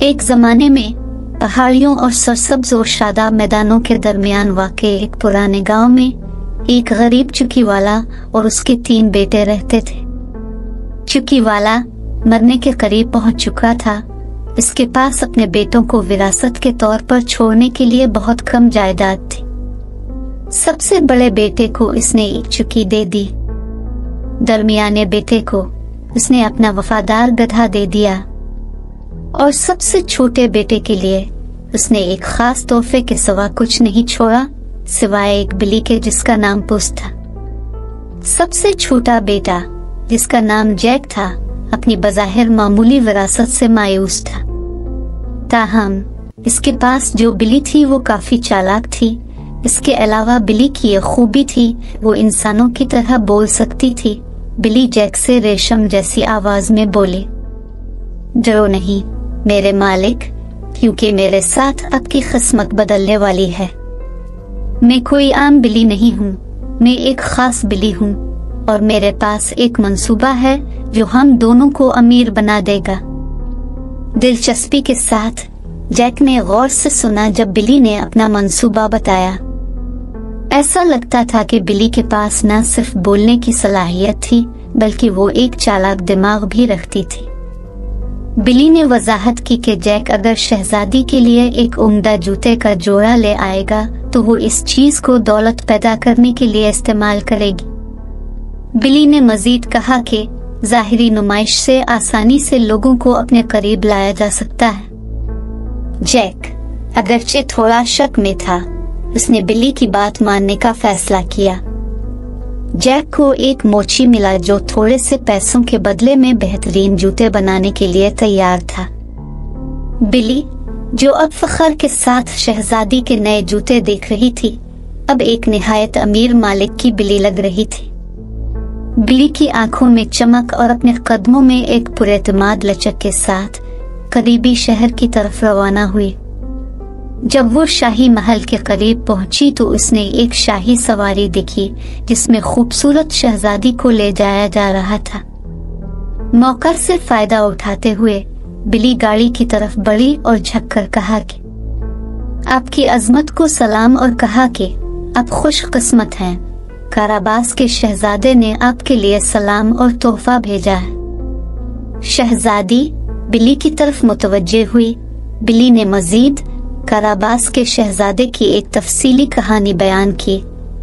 एक जमाने में पहाड़ियों और सरसब्ज और शादाब मैदानों के दरमियान वाक़े एक पुराने गांव में एक गरीब चुकीवाला और उसके 3 बेटे रहते थे। चुकीवाला मरने के करीब पहुंच चुका था। इसके पास अपने बेटों को विरासत के तौर पर छोड़ने के लिए बहुत कम जायदाद थी। सबसे बड़े बेटे को इसने एक चुकी दे दी। दरमियाने बेटे को उसने अपना वफादार गधा दे दिया और सबसे छोटे बेटे के लिए उसने एक खास तोहफे के सिवा कुछ नहीं छोड़ा, सिवाय एक बिल्ली के जिसका नाम पुस था। सबसे छोटा बेटा जिसका नाम जैक था अपनी बज़ाहिर मामूली विरासत से मायूस था। ताहम इसके पास जो बिल्ली थी वो काफी चालाक थी। इसके अलावा बिल्ली की ये खूबी थी वो इंसानों की तरह बोल सकती थी। बिल्ली जैक से रेशम जैसी आवाज में बोली, डरो नहीं मेरे मालिक, क्योंकि मेरे साथ आपकी किस्मत बदलने वाली है। मैं कोई आम बिल्ली नहीं हूँ, मैं एक खास बिल्ली हूँ और मेरे पास एक मंसूबा है जो हम दोनों को अमीर बना देगा। दिलचस्पी के साथ जैक ने गौर से सुना जब बिल्ली ने अपना मंसूबा बताया। ऐसा लगता था कि बिल्ली के पास न सिर्फ बोलने की सलाहियत थी बल्कि वो एक चालाक दिमाग भी रखती थी। बिल्ली ने वजाहत की कि जैक अगर शहजादी के लिए एक उम्दा जूते का जोड़ा ले आएगा तो वो इस चीज को दौलत पैदा करने के लिए इस्तेमाल करेगी। बिल्ली ने मजीद कहा कि जाहिरी नुमाइश से आसानी से लोगों को अपने करीब लाया जा सकता है। जैक अगरचे थोड़ा शक में था, उसने बिल्ली की बात मानने का फैसला किया। जैक को एक मोची मिला जो थोड़े से पैसों के बदले में बेहतरीन जूते बनाने के लिए तैयार था। बिल्ली जो अब फख्र के साथ शहजादी के नए जूते देख रही थी, अब एक निहायत अमीर मालिक की बिल्ली लग रही थी। बिल्ली की आंखों में चमक और अपने कदमों में एक पुरएतमाद लचक के साथ करीबी शहर की तरफ रवाना हुई। जब वो शाही महल के करीब पहुंची तो उसने एक शाही सवारी देखी जिसमें खूबसूरत शहजादी को ले जाया जा रहा था। मौका से फायदा उठाते हुए बिल्ली गाड़ी की तरफ बढ़ी और झुककर कहा कि आपकी अजमत को सलाम और कहा कि आप खुशकिस्मत हैं। काराबास के शहजादे ने आपके लिए सलाम और तोहफा भेजा है। शहजादी बिल्ली की तरफ मुतवज्जे हुई। बिल्ली ने मजीद काराबास के शहजादे की एक तफसीली कहानी बयान की,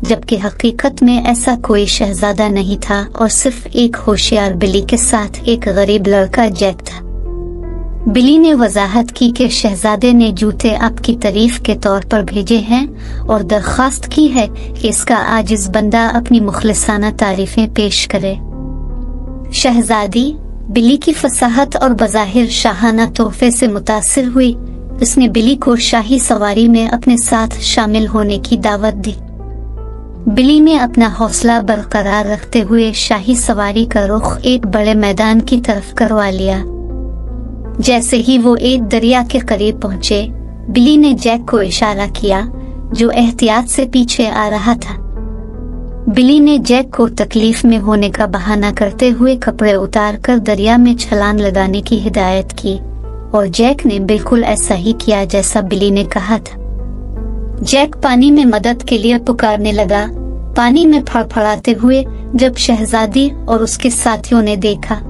जबकि हकीकत में ऐसा कोई शहजादा नहीं था और सिर्फ एक होशियार बिल्ली के साथ एक गरीब लड़का जैक था। बिल्ली ने वजाहत की कि शहजादे ने जूते आपकी तारीफ के तौर पर भेजे हैं और दरख्वास्त की है कि इसका आजिज बंदा अपनी मुखलिसाना तारीफें पेश करे। शहजादी बिल्ली की फसाहत और बज़ाहिर शाहाना तोहफे से मुतासिर हुई। उसने बिल्ली को शाही सवारी में अपने साथ शामिल होने की दावत दी। बिल्ली ने अपना हौसला बरकरार रखते हुए शाही सवारी का रुख एक बड़े मैदान की तरफ करवा लिया। जैसे ही वो एक दरिया के करीब पहुंचे, बिल्ली ने जैक को इशारा किया जो एहतियात से पीछे आ रहा था। बिल्ली ने जैक को तकलीफ में होने का बहाना करते हुए कपड़े उतारकर दरिया में छलांग लगाने की हिदायत की और जैक ने बिल्कुल ऐसा ही किया जैसा बिल्ली ने कहा था। जैक पानी में मदद के लिए पुकारने लगा, पानी में फड़फड़ाते हुए जब शहजादी और उसके साथियों ने देखा।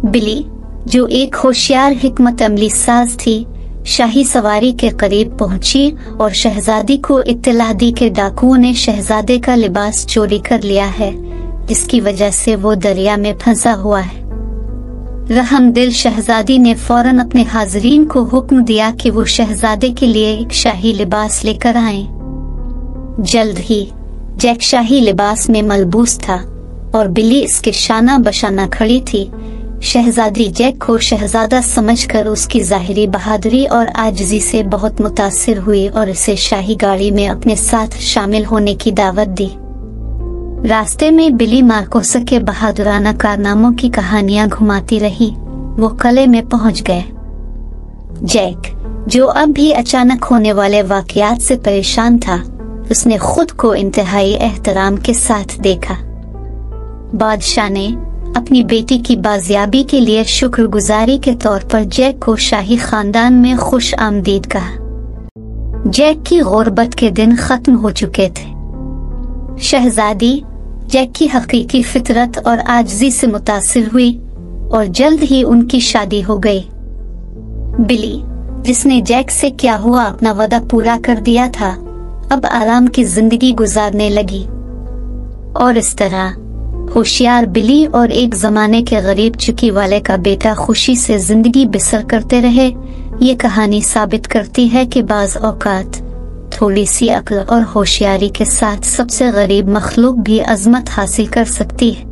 बिल्ली जो एक होशियार हिकमत अमली साज थी, शाही सवारी के करीब पहुंची और शहजादी को इत्तला दी कि डाकुओं ने शहजादे का लिबास चोरी कर लिया है, जिसकी वजह से वो दरिया में फंसा हुआ है। रहमदिल शहजादी ने फौरन अपने हाजरीन को हुक्म दिया कि वो शहजादे के लिए एक शाही लिबास लेकर आएं। जल्द ही जैक शाही लिबास में मलबूस था और बिल्ली इसके शाना बशाना खड़ी थी। शहजादी जैक को शहजादा समझकर उसकी जाहिरी बहादुरी और आजिज़ी से बहुत मुतासिर हुई और इसे शाही गाड़ी में अपने साथ शामिल होने की दावत दी। रास्ते में बिल्ली मार्कोस के बहादुराना कारनामों की कहानियां घुमाती रही। वो किले में पहुंच गए। जैक जो अब भी अचानक होने वाले वाकयात से परेशान था, उसने खुद को इंतहाई एहतराम के साथ देखा। बादशाह ने अपनी बेटी की बाजियाबी के लिए शुक्रगुजारी के तौर पर जैक को शाही खानदान में खुश आमदीद कहा। जैक की गुर्बत के दिन खत्म हो चुके थे। शहजादी जैक की हकीकी फितरत और आजिज़ी से मुतासिर हुई और जल्द ही उनकी शादी हो गई। बिली, जिसने जैक से क्या हुआ अपना वादा पूरा कर दिया था, अब आराम की जिंदगी गुजारने लगी। और इस तरह होशियार बिली और एक जमाने के गरीब चुकी वाले का बेटा खुशी से जिंदगी बसर करते रहे। ये कहानी साबित करती है कि बाज़ औकात थोड़ी सी अक्ल और होशियारी के साथ सबसे गरीब मखलूक भी अजमत हासिल कर सकती है।